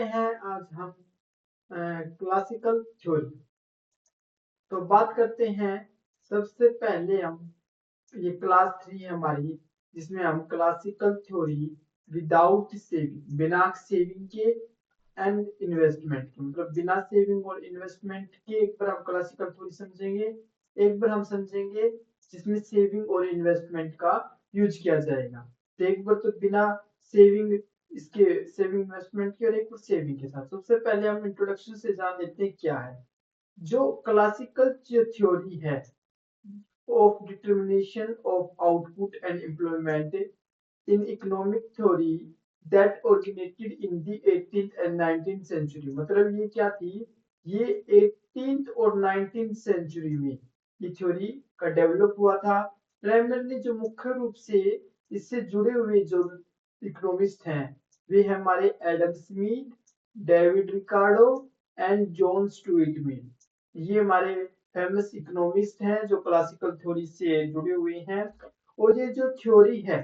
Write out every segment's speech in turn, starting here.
हैं आज हम क्लासिकल थ्योरी। तो बात करते हैं। सबसे पहले हम ये क्लास 3 है हमारी, जिसमें हम क्लासिकल थ्योरी विदाउट सेविंग, बिना सेविंग के एंड इन्वेस्टमेंट के, मतलब बिना सेविंग और इन्वेस्टमेंट के एक बार हम क्लासिकल थ्योरी समझेंगे। एक बार हम समझेंगे जिसमें सेविंग और इन्वेस्टमेंट का यूज किया जाएगा। तो एक बार तो बिना सेविंग, इसके सेविंग इन्वेस्टमेंट की, और एक बार सेविंग के साथ। सबसे पहले हम इंट्रोडक्शन से जान लेते हैं क्या है जो क्लासिकल थ्योरी है of determination of output and employment in economic theory that originated in the 18th and 19th century। मतलब ये क्या थी, ये 18th और 19th सेंचुरी में ये थ्योरी का डेवलप हुआ था। प्राइमरली जो मुख्य रूप से इससे जुड़े हुए जो इकोनॉमिस्ट हैं वे हैं हमारे Adam Smith, David Ricardo and John Stuart Mill. ये हमारे फेमस इकोनॉमिस्ट हैं जो क्लासिकल थ्योरी से जुड़े हुए हैं। और ये जो थ्योरी है,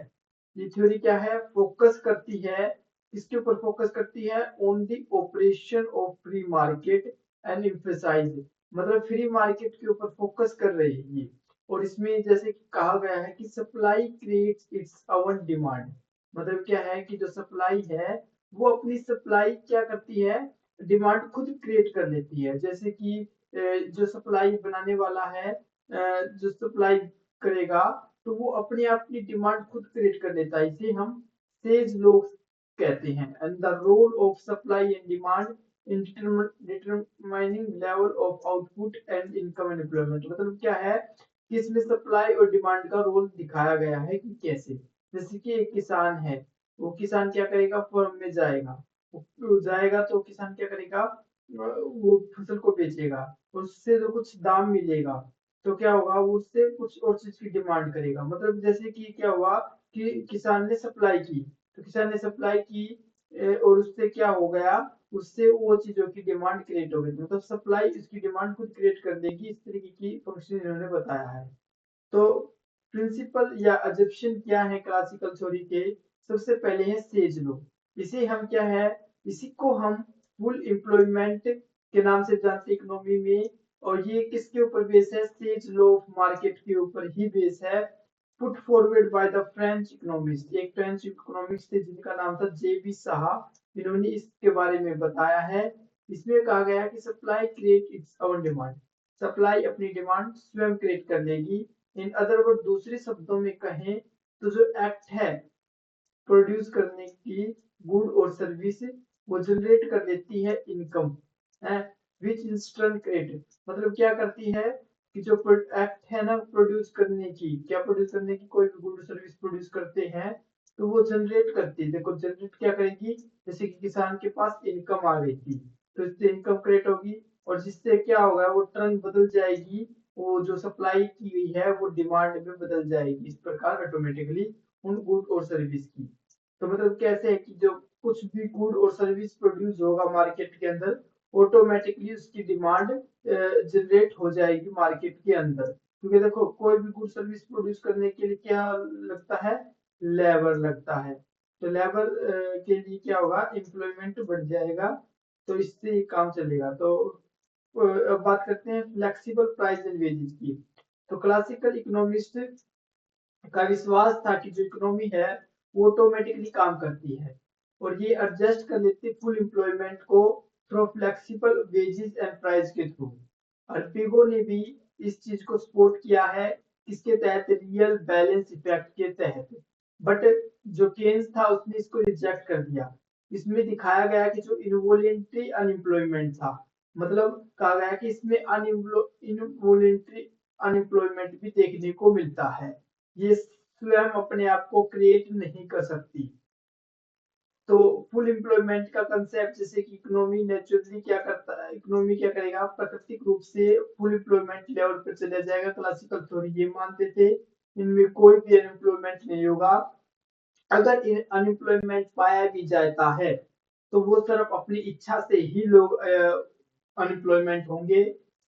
ये थ्योरी क्या है, फोकस करती है, इसके ऊपर फोकस करती है on the operation of free market and emphasise, मतलब फ्री मार्केट के ऊपर फोकस कर रही है ये। और इसमें जैसे कि कहा गया है कि supply creates its own demand, मतलब क्या है कि जो सप्लाई है वो अपनी सप्लाई क्या करती है, डिमांड खुद क्रिएट कर लेती है। जैसे कि जो सप्लाई बनाने वाला है, जो सप्लाई करेगा, तो वो अपने आप की डिमांड खुद क्रिएट कर लेता है। इसे हम सेज लॉ कहते हैं। And the role of supply and demand in determining level of output and income and employment, मतलब क्या है कि इसमें सप्लाई और डिमांड का रोल दिखाया गया है कि कैसे। जैसे कि एक किसान है, वो किसान क्या करेगा, फर्म में जाएगा, वो जाएगा तो किसान क्या करेगा, वो फसल को बेचेगा, उससे जो कुछ दाम मिलेगा तो क्या होगा, वो उससे कुछ और चीज की डिमांड करेगा। मतलब जैसे कि क्या हुआ कि किसान ने सप्लाई की, तो किसान ने सप्लाई की, और उससे क्या हो गया, उससे वो चीजों की डिमांड क्रिएट हो गई। मतलब सप्लाई इसकी डिमांड खुद क्रिएट कर देगी, इस तरीके की फंक्शन इन्होंने बताया है। तो प्रिंसिपल या अजप्शन क्या है क्लासिकल थ्योरी के, सबसे पहले है सेज लॉ। इसे हम क्या है, इसी को हम फुल एम्प्लॉयमेंट के नाम से जानते हैं इकोनॉमी में। और ये किसके ऊपर बेस है, सेज लॉ ऑफ मार्केट के ऊपर ही बेस है। Put forward by the French economist, एक फ्रेंच इकोनॉमिस्ट थे जिनका नाम था जेबी साह, इन्होंने इसके बारे में बताया है। इसमें कहा गया है कि supply create its own demand, supply अपनी डिमांड स्वयं क्रिएट कर लेगी। इन अदर वर्ड, दूसरे शब्दों में कहें तो जो एक्ट है प्रोड्यूस करने की गुड और सर्विस, वो जनरेट कर देती है इनकम है, विच इंस्टेंट क्रेडिट, मतलब क्या करती है कि जो एक्ट है ना प्रोड्यूस करने की, क्या प्रोड्यूस करने की, कोई भी गुड सर्विस प्रोड्यूस करते हैं तो वो जनरेट करती है। देखो जनरेट क्या करेगी, जैसे कि किसान के पास इनकम आ गई थी तो इससे इनकम क्रिएट होगी, और जिससे क्या होगा, वो टर्न बदल जाएगी, वो जो सप्लाई की हुई है वो डिमांड में बदल जाएगी, इस प्रकार ऑटोमेटिकली उन गुड और सर्विस की। तो मतलब कैसे है कि जो कुछ भी गुड और सर्विस प्रोड्यूस होगा मार्केट के अंदर, ऑटोमेटिकली उसकी डिमांड जनरेट हो जाएगी मार्केट के अंदर। क्योंकि देखो कोई भी गुड सर्विस प्रोड्यूस करने के लिए क्या लगता है, लेबर लगता है। तो लेबर के लिए क्या होगा, एम्प्लॉयमेंट बढ़ जाएगा, तो इससे ये काम चलेगा। तो अब बात करते हैं फ्लेक्सिबल प्राइस एंड वेजेस की। तो क्लासिकल इकोनॉमिस्ट का विश्वास था कि जो इकोनॉमी है वो ऑटोमेटिकली काम करती है, और ये एडजस्ट कर लेती है फुल एम्प्लॉयमेंट को through flexible wages and price के थ्रू। और पिगो ने भी इस चीज को सपोर्ट किया है, किसके तहत, रियल बैलेंस इफेक्ट के तहत। बट जो केन्स था उसने इसको रिजेक्ट कर दिया। इसमें दिखाया गया कि जो इनवॉलेंट्री अनएम्प्लॉयमेंट था, मतलब कहा गया कि इसमें इनवॉलेंट्री अनएम्प्लॉयमेंट भी देखने को मिलता है, ये स्वयं अपने आप को क्रिएट नहीं कर सकती। तो फुल एम्प्लॉयमेंट का कंसेप्ट, जैसे कि इकोनॉमी नेचुरली क्या करता है, इकोनॉमी क्या करेगा, प्राकृतिक रूप से फुल एम्प्लॉयमेंट लेवल पर चला जाएगा। क्लासिकल थ्योरी ये मानते थे इनमें कोई भी अनएम्प्लॉयमेंट नहीं होगा। अगर अनएम्प्लॉयमेंट पाया भी जाता है तो वो सिर्फ अपनी इच्छा से ही लोग अनएम्प्लॉयमेंट होंगे।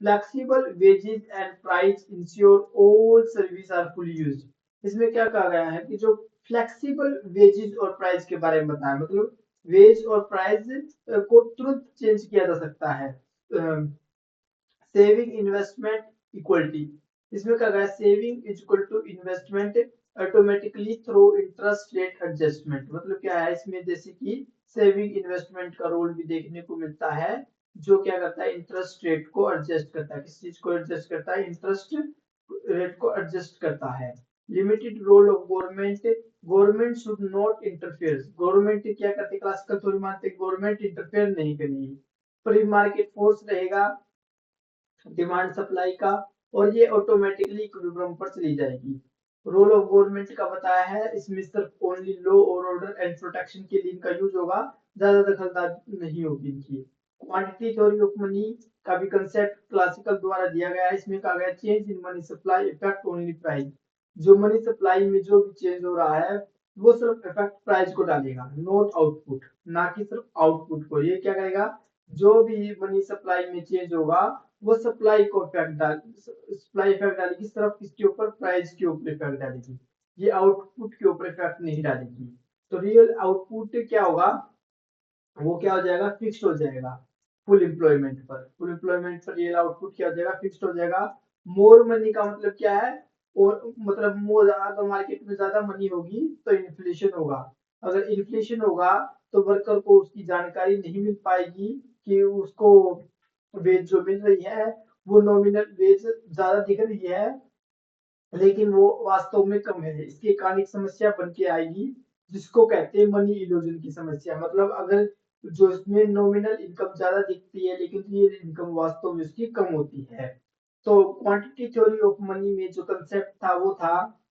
Flexible wages and price ensure all service are fully used. इसमें क्या कहा गया है कि जो फ्लेक्सिबल वेजेस और प्राइस के बारे में बताया, मतलब वेज और प्राइस को तुरंत चेंज किया जा सकता है। सेविंग इन्वेस्टमेंट इक्वलिटी, इसमें क्या है, saving is equal to investment automatically through interest rate adjustment. मतलब क्या है इसमें, जैसे कि सेविंग इन्वेस्टमेंट का रोल भी देखने को मिलता है, जो क्या करता है, इंटरेस्ट रेट को एडजस्ट करता है। किस चीज को एडजस्ट करता है, इंटरेस्ट रेट को एडजस्ट करता है। Limited role of government, government should not interfere. Government क्या करती है, क्लासिकल थ्योरी मानते हैं गवर्नमेंट इंटरफेयर नहीं करेगी। फ्री मार्केट फोर्स रहेगा डिमांड सप्लाई का, और ये ऑटोमेटिकली इक्विलिब्रियम पर चली जाएगी। रोल ऑफ गवर्नमेंट का बताया है, इसमें सिर्फ ओनली लॉ और ऑर्डर एंड प्रोटेक्शन के लिए इनका यूज होगा, ज्यादा दखलंदाजी नहीं होगी इनकी। क्वांटिटी थ्योरी ऑफ मनी का भी कंसेप्ट क्लासिकल द्वारा दिया गया है। इसमें कहा गया change in money supply effect only price. जो मनी सप्लाई में जो भी चेंज हो रहा है वो सिर्फ इफेक्ट प्राइस को डालेगा, नॉट आउटपुट, ना कि सिर्फ आउटपुट को। ये क्या करेगा, जो भी मनी सप्लाई में चेंज होगा वो सप्लाई को इफेक्ट डाल, सप्लाई इफेक्ट डालेगी, सिर्फ किसके ऊपर, प्राइस के ऊपर इफेक्ट डालेगी। ये आउटपुट के ऊपर इफेक्ट नहीं डालेगी। तो रियल आउटपुट क्या होगा, वो क्या हो जाएगा, फिक्स्ड हो जाएगा। फुल एम्प्लॉयमेंट पर, फुल एम्प्लॉयमेंट पर रियल आउटपुट क्या हो जाएगा, फिक्स्ड हो जाएगा। मोर मनी का मतलब क्या है, और मतलब मोर, अगर मार्केट में ज्यादा मनी होगी तो इन्फ्लेशन होगा। अगर इन्फ्लेशन होगा तो वर्कर को उसकी जानकारी नहीं मिल पाएगी कि उसको वेज जो मिल रही है वो नॉमिनल वेज ज्यादा दिख रही है लेकिन वो वास्तव में कम है। इसके कारण एक समस्या बन के आएगी जिसको कहते हैं मनी इल्यूजन की समस्या। मतलब अगर जो इसमें नॉमिनल इनकम ज्यादा दिखती है लेकिन रियल इनकम वास्तव में उसकी कम होती है। तो क्वांटिटी थ्योरी ऑफ मनी में जो कंसेप्ट था वो था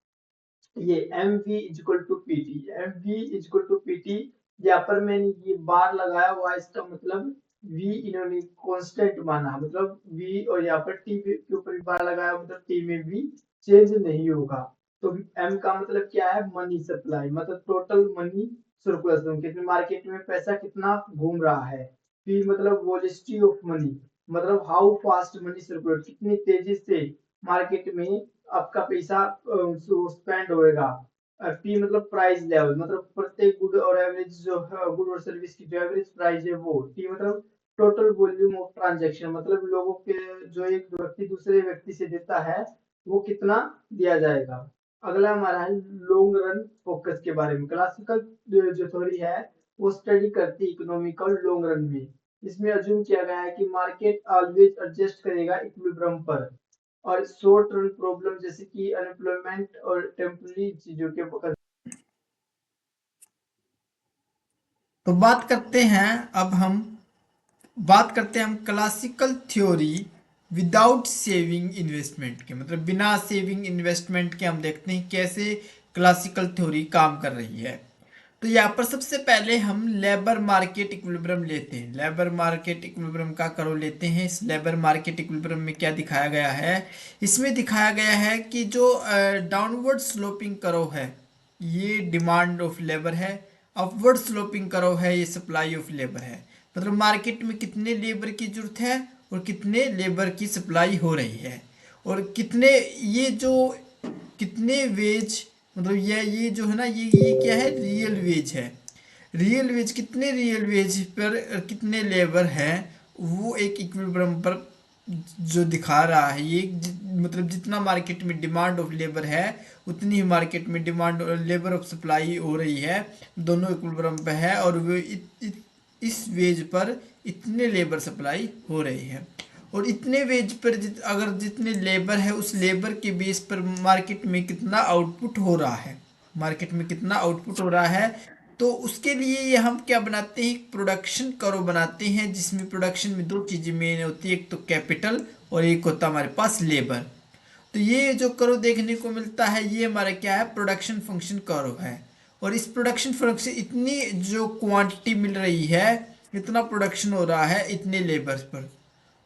ये M V is equal to P T. M V is equal to P T, यहाँ पर मैंने ये बार लगाया हुआ, इसका मतलब v इन्होंने कांस्टेंट माना, मतलब v, और यहाँ पर t के ऊपर बार लगाया, मतलब t में v चेंज नहीं होगा। तो m का मतलब क्या है, मनी सप्लाई, मतलब टोटल मनी सर्कुलेशन, कितने मार्केट में पैसा कितना घूम रहा है। p मतलब वोलेटिलिटी ऑफ मनी, मतलब हाउ फास्ट मनी सर्कुलेट, कितनी तेजी से मार्केट में आपका पैसा स्पेंड होएगा। पी मतलब प्राइस लेवल, मतलब प्रत्येक गुड और एवरेज जो गुड और सर्विस की जो एवरेज प्राइस है वो। टी मतलब टोटल वॉल्यूम ऑफ ट्रांजैक्शन, मतलब लोगों के जो एक व्यक्ति दूसरे व्यक्ति से देता है वो कितना दिया जाएगा। अगला हमारा है लॉन्ग रन फोकस के बारे में। क्लासिकल जो थ्योरी है वो स्टडी करती है इकोनॉमिकल लॉन्ग रन में। इसमें अज्यूम किया गया है कि मार्केट ऑलवेज एडजस्ट करेगा इक्विलिब्रियम पर, और शॉर्ट टर्म प्रॉब्लम जैसे कि अनएम्प्लॉयमेंट और टेम्पररी चीजों के पकड़। तो बात करते हैं हम classical theory without saving investment के, मतलब बिना सेविंग इन्वेस्टमेंट के हम देखते हैं कैसे क्लासिकल थ्योरी काम कर रही है। तो यहाँ पर सबसे पहले हम लेबर मार्केट इक्विलिब्रियम लेते हैं। लेबर मार्केट इक्विलिब्रियम का करो लेते हैं। इस लेबर मार्केट इक्विलिब्रियम में क्या दिखाया गया है, इसमें दिखाया गया है कि जो डाउनवर्ड स्लोपिंग करो है ये डिमांड ऑफ लेबर है, अपवर्ड स्लोपिंग करो है ये सप्लाई ऑफ लेबर है। मतलब मार्केट में कितने लेबर की जरूरत है और कितने लेबर की सप्लाई हो रही है, और कितने ये जो कितने वेज, मतलब ये जो है ना, ये क्या है, रियल वेज है। रियल वेज कितने, रियल वेज पर कितने लेबर है, वो एक इक्विलिब्रियम पर जो दिखा रहा है ये मतलब जितना मार्केट में डिमांड ऑफ लेबर है उतनी ही मार्केट में डिमांड लेबर ऑफ सप्लाई हो रही है, दोनों इक्विलिब्रियम पे है, और वो इस वेज पर इतने लेबर सप्लाई हो रही है। और इतने वेज पर अगर जितने लेबर है उस लेबर के बेस पर मार्केट में कितना आउटपुट हो रहा है, मार्केट में कितना आउटपुट हो रहा है, तो उसके लिए ये हम क्या बनाते हैं, एक प्रोडक्शन कर्व बनाते हैं जिसमें प्रोडक्शन में दो चीज़ें मेन होती है, एक तो कैपिटल और एक होता है हमारे पास लेबर। तो ये जो कर्व देखने को मिलता है ये हमारा क्या है, प्रोडक्शन फंक्शन कर्व है। और इस प्रोडक्शन फंक्शन इतनी जो क्वांटिटी मिल रही है, इतना प्रोडक्शन हो रहा है इतने लेबर्स पर।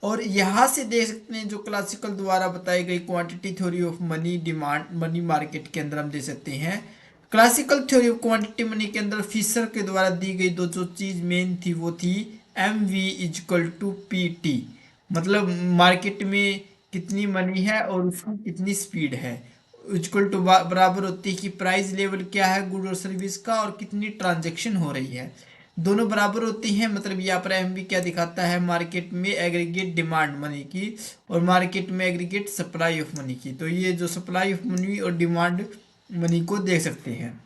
और यहाँ से देख सकते हैं जो क्लासिकल द्वारा बताई गई quantity theory of money demand money market के अंदर हम दे सकते हैं। Classical theory of quantity money के अंदर फिशर के द्वारा दी गई दो जो चीज मेन थी वो थी M V is equal to P T, मतलब मार्केट में कितनी मनी है और उसकी कितनी स्पीड है, इक्वल टू बराबर होती है कि प्राइस लेवल क्या है गुड और सर्विस का और कितनी ट्रांजैक्शन हो रही है। दोनों बराबर होती हैं, मतलब यहाँ पर एमवी क्या दिखाता है, मार्केट में एग्रीगेट डिमांड मनी की और मार्केट में एग्रीगेट सप्लाई ऑफ मनी की। तो ये जो सप्लाई ऑफ मनी और डिमांड मनी को देख सकते हैं।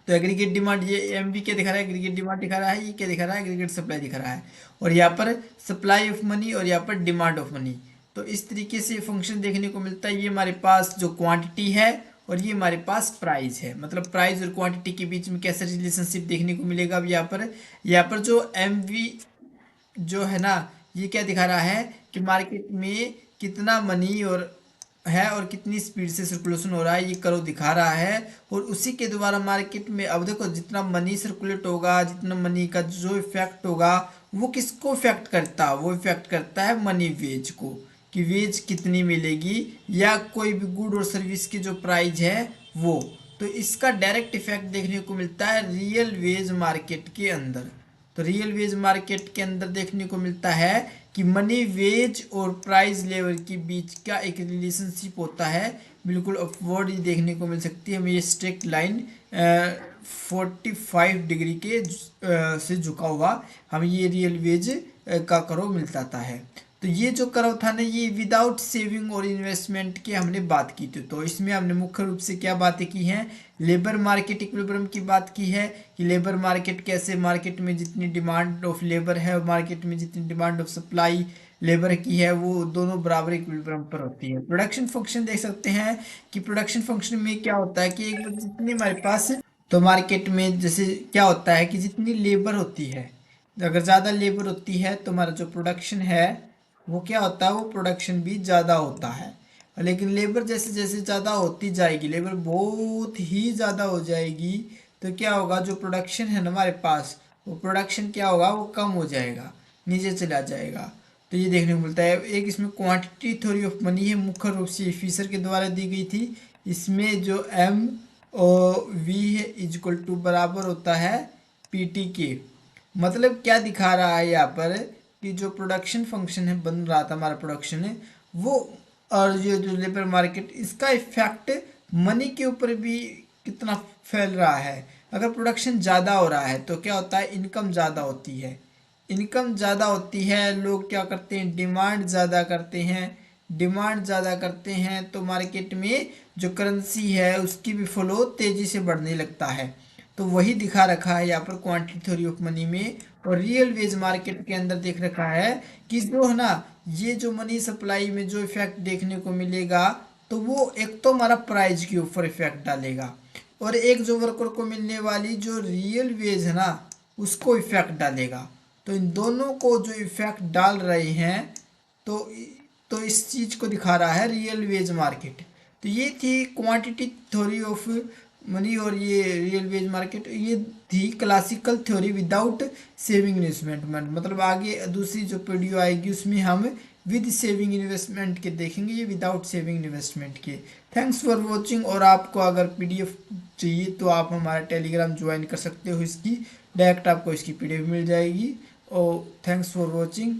तो एग्रीगेट डिमांड, ये एमवी क्या दिखा रहा है, एग्रीगेट डिमांड दिखा रहा है, ये क्या दिखा रहा है, एग्रीगेट सप्लाई दिखा रहा है। और यहाँ पर सप्लाई ऑफ मनी और यहाँ पर डिमांड ऑफ मनी। तो इस तरीके से फंक्शन देखने को मिलता है। ये हमारे पास जो क्वांटिटी है और ये हमारे पास प्राइस है, मतलब प्राइस और क्वांटिटी के बीच में कैसा रिलेशनशिप देखने को मिलेगा। अब यहाँ पर जो एमवी जो है ना, ये क्या दिखा रहा है कि मार्केट में कितना मनी और कितनी स्पीड से सर्कुलेशन हो रहा है, ये करो दिखा रहा है। और उसी के द्वारा मार्केट में अब देखो जितना मनी सर्कुलेट होगा, जितना मनी का जो इफेक्ट होगा, वो किसको इफेक्ट करता है, वो इफेक्ट करता है मनी वेज को, कि वेज कितनी मिलेगी या कोई भी गुड और सर्विस की जो प्राइस है वो। तो इसका डायरेक्ट इफेक्ट देखने को मिलता है रियल वेज मार्केट के अंदर। तो रियल वेज मार्केट के अंदर देखने को मिलता है कि मनी वेज और प्राइस लेवल के बीच का एक रिलेशनशिप होता है, बिल्कुल अपवर्ड ही देखने को मिल सकती है हमें। ये स्ट्रेट लाइन 45 डिग्री के से झुका हुआ हमें ये रियल वेज का कर्व मिलता है। तो ये जो कर्व था ना, ये विदाउट सेविंग और इन्वेस्टमेंट की हमने बात की थी। तो इसमें हमने मुख्य रूप से क्या बातें की हैं, लेबर मार्केट इक्विलिब्रियम की बात की है कि लेबर मार्केट कैसे, मार्केट में जितनी डिमांड ऑफ लेबर है और मार्केट में जितनी डिमांड ऑफ सप्लाई लेबर की है, वो दोनों बराबर इक्विलिब्रियम पर होती है। प्रोडक्शन फंक्शन देख सकते हैं कि प्रोडक्शन फंक्शन में क्या होता है कि एक बार जितनी हमारे पास, तो मार्केट में जैसे क्या होता है कि जितनी लेबर होती है, अगर ज़्यादा लेबर होती है तो हमारा जो प्रोडक्शन है वो क्या होता है, वो प्रोडक्शन भी ज़्यादा होता है। लेकिन लेबर जैसे जैसे ज़्यादा होती जाएगी, लेबर बहुत ही ज़्यादा हो जाएगी, तो क्या होगा, जो प्रोडक्शन है ना हमारे पास, वो प्रोडक्शन क्या होगा, वो कम हो जाएगा, नीचे चला जाएगा। तो ये देखने को मिलता है। एक इसमें क्वांटिटी थ्योरी ऑफ मनी है, मुख्य रूप से फिशर के द्वारा दी गई थी। इसमें जो एम और वी है इक्वल टू बराबर होता है पी टी के। मतलब क्या दिखा रहा है यहाँ पर कि जो प्रोडक्शन फंक्शन है बन रहा था हमारा प्रोडक्शन है वो, और ये जो लेबर मार्केट, इसका इफेक्ट मनी के ऊपर भी कितना फैल रहा है। अगर प्रोडक्शन ज़्यादा हो रहा है तो क्या होता है, इनकम ज़्यादा होती है। इनकम ज़्यादा होती है, लोग क्या करते हैं, डिमांड ज़्यादा करते हैं। डिमांड ज़्यादा करते हैं तो मार्केट में जो करेंसी है उसकी भी फ्लो तेज़ी से बढ़ने लगता है। तो वही दिखा रखा है यहाँ पर क्वांटिटी थ्योरी ऑफ मनी में। और रियल वेज मार्केट के अंदर देख रखा है कि जो है ना, ये जो मनी सप्लाई में जो इफेक्ट देखने को मिलेगा, तो वो एक तो हमारा प्राइस के ऊपर इफेक्ट डालेगा, और एक जो वर्कर को मिलने वाली जो रियल वेज है ना, उसको इफेक्ट डालेगा। तो इन दोनों को जो इफेक्ट डाल रहे हैं, तो तो इस चीज़ को दिखा रहा है रियल वेज मार्केट। तो ये थी क्वांटिटी थ्योरी ऑफ मनी और ये रियल वेज मार्केट, ये थी classical theory without saving investment. मतलब आगे दूसरी जो वीडियो आएगी उसमें हम विद सेविंग इन्वेस्टमेंट के देखेंगे, ये विदाउट सेविंग इन्वेस्टमेंट के। Thanks for watching. और आपको अगर पीडीएफ चाहिए तो आप हमारा टेलीग्राम ज्वाइन कर सकते हो, इसकी डायरेक्ट आपको इसकी पीडीएफ मिल जाएगी। और थैंक्स फॉर वॉचिंग।